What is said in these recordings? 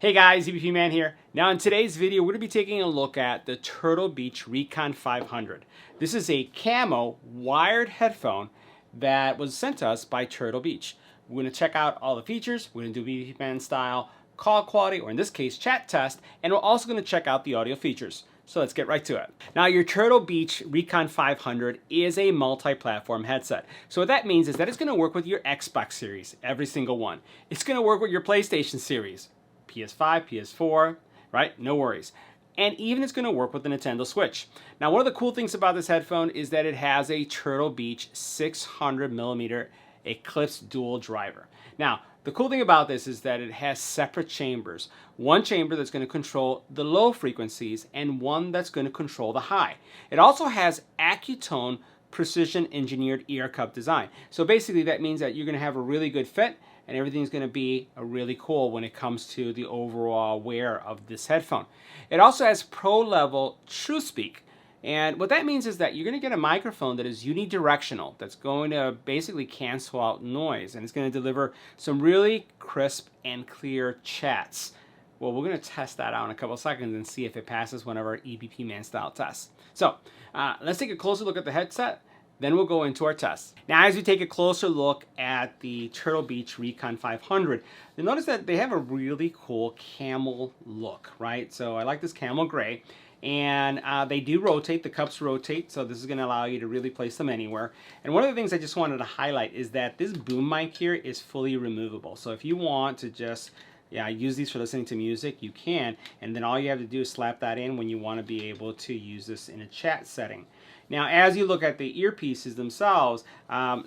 Hey guys, EBPMAN here. Now in today's video, we're going to be taking a look at the Turtle Beach RECON 500. This is a camo wired headphone that was sent to us by Turtle Beach. We're going to check out all the features. We're going to do EBPMAN style call quality, or in this case, chat test, and we're also going to check out the audio features. So let's get right to it. Now your Turtle Beach RECON 500 is a multi-platform headset. So what that means is that it's going to work with your Xbox series, every single one. It's going to work with your PlayStation series. PS5, PS4, right? No worries. And even it's going to work with the Nintendo Switch. Now, one of the cool things about this headphone is that it has a Turtle Beach 600mm Eclipse dual driver. Now, the cool thing about this is that it has separate chambers. One chamber that's going to control the low frequencies and one that's going to control the high. It also has Accutone precision engineered ear cup design. So basically that means that you're going to have a really good fit and everything's going to be really cool when it comes to the overall wear of this headphone. It also has pro level TrueSpeak, and what that means is that you're going to get a microphone that is unidirectional, that's going to basically cancel out noise, and it's going to deliver some really crisp and clear chats. Well, we're going to test that out in a couple of seconds and see if it passes one of our EBPMAN style tests. So let's take a closer look at the headset. Then we'll go into our test. Now, as we take a closer look at the Turtle Beach RECON 500, you'll notice that they have a really cool camel look, right? So I like this camel gray, and they do rotate. The cups rotate, so this is going to allow you to really place them anywhere. And one of the things I just wanted to highlight is that this boom mic here is fully removable. So if you want to just use these for listening to music, you can, and then all you have to do is slap that in when you want to be able to use this in a chat setting. Now, as you look at the earpieces themselves,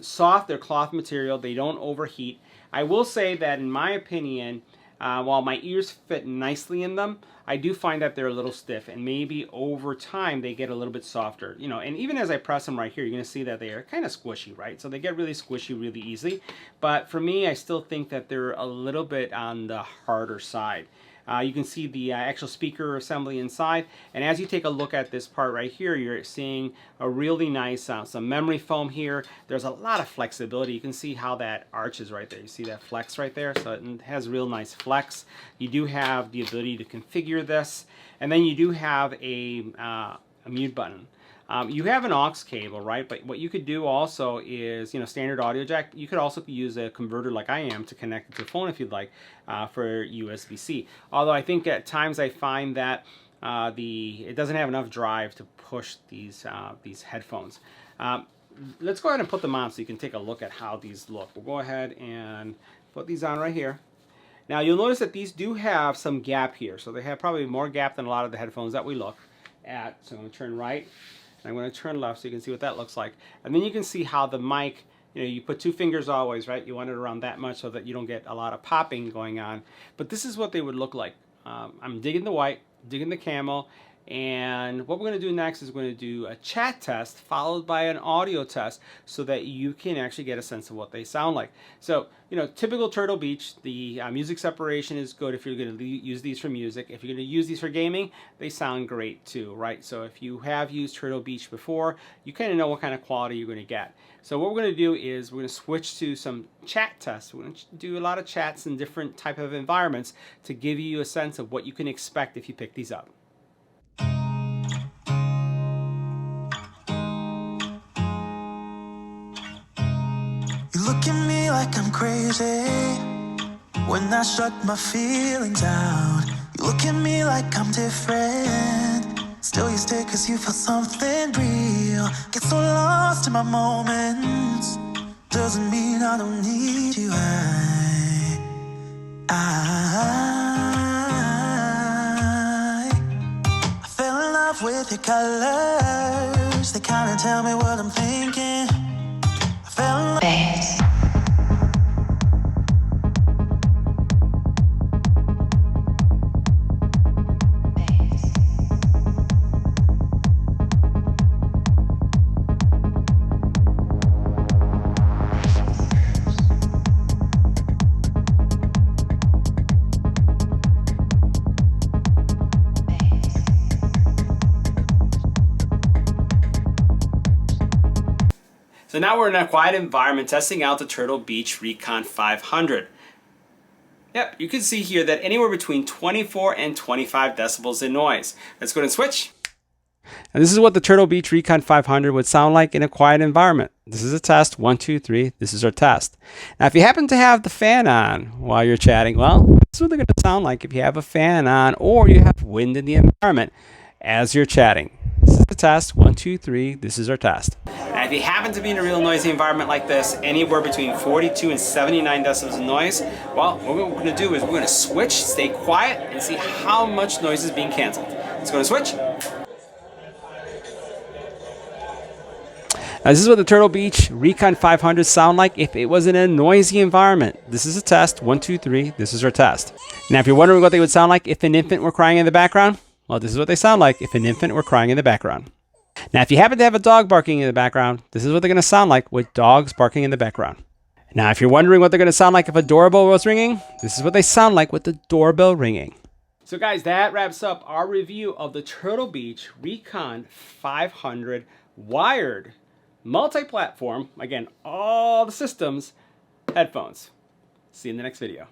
soft, they're cloth material, they don't overheat. I will say that in my opinion, while my ears fit nicely in them, I do find that they're a little stiff, and maybe over time they get a little bit softer. You know, and even as I press them right here, you're going to see that they are kind of squishy, right? So they get really squishy really easily. But for me, I still think that they're a little bit on the harder side. You can see the actual speaker assembly inside, and as you take a look at this part right here, you're seeing a really nice some memory foam here. There's a lot of flexibility. You can see how that arches right there. You see that flex right there? So it has real nice flex. You do have the ability to configure this, and then you do have a mute button. You have an aux cable, right? But what you could do also is, standard audio jack. You could also use a converter like I am to connect it to a phone if you'd like for USB-C. Although I think at times I find that it doesn't have enough drive to push these headphones. Let's go ahead and put them on so you can take a look at how these look. We'll go ahead and put these on right here. Now you'll notice that these do have some gap here. So they have probably more gap than a lot of the headphones that we look at. So I'm going to turn right. I'm going to turn left so you can see what that looks like. And then you can see how the mic, you put two fingers always, right? You want it around that much so that you don't get a lot of popping going on. But this is what they would look like. I'm digging the white, digging the camel. And what we're going to do next is we're going to do a chat test followed by an audio test so that you can actually get a sense of what they sound like. So, typical Turtle Beach, the music separation is good if you're going to use these for music. If you're going to use these for gaming, they sound great too, right? So if you have used Turtle Beach before, you kind of know what kind of quality you're going to get. So what we're going to do is we're going to switch to some chat tests. We're going to do a lot of chats in different type of environments to give you a sense of what you can expect if you pick these up. Look at me like I'm crazy when I shut my feelings out. You look at me like I'm different, still you stay cause you feel something real. Get so lost in my moments, doesn't mean I don't need you. I fell in love with your colors, they kinda tell me what I'm thinking. I fell in love. So now we're in a quiet environment testing out the Turtle Beach RECON 500. Yep, you can see here that anywhere between 24 and 25 decibels in noise. Let's go ahead and switch. And this is what the Turtle Beach Recon 500 would sound like in a quiet environment. This is a test. 1, 2, 3. This is our test. Now, if you happen to have the fan on while you're chatting, well, this is what they're going to sound like if you have a fan on or you have wind in the environment as you're chatting. This is the test. 1, 2, 3. This is our test. And if you happen to be in a real noisy environment like this, anywhere between 42 and 79 decibels of noise, well, what we're going to do is we're going to switch, stay quiet, and see how much noise is being canceled. Let's go to switch. Now, this is what the Turtle Beach Recon 500 sound like if it was in a noisy environment. This is a test. 1, 2, 3. This is our test. Now, if you're wondering what they would sound like if an infant were crying in the background, well, this is what they sound like if an infant were crying in the background. Now, if you happen to have a dog barking in the background, this is what they're going to sound like with dogs barking in the background. Now, if you're wondering what they're going to sound like if a doorbell was ringing, this is what they sound like with the doorbell ringing. So guys, that wraps up our review of the Turtle Beach Recon 500 wired multi-platform, again, all the systems, headphones. See you in the next video.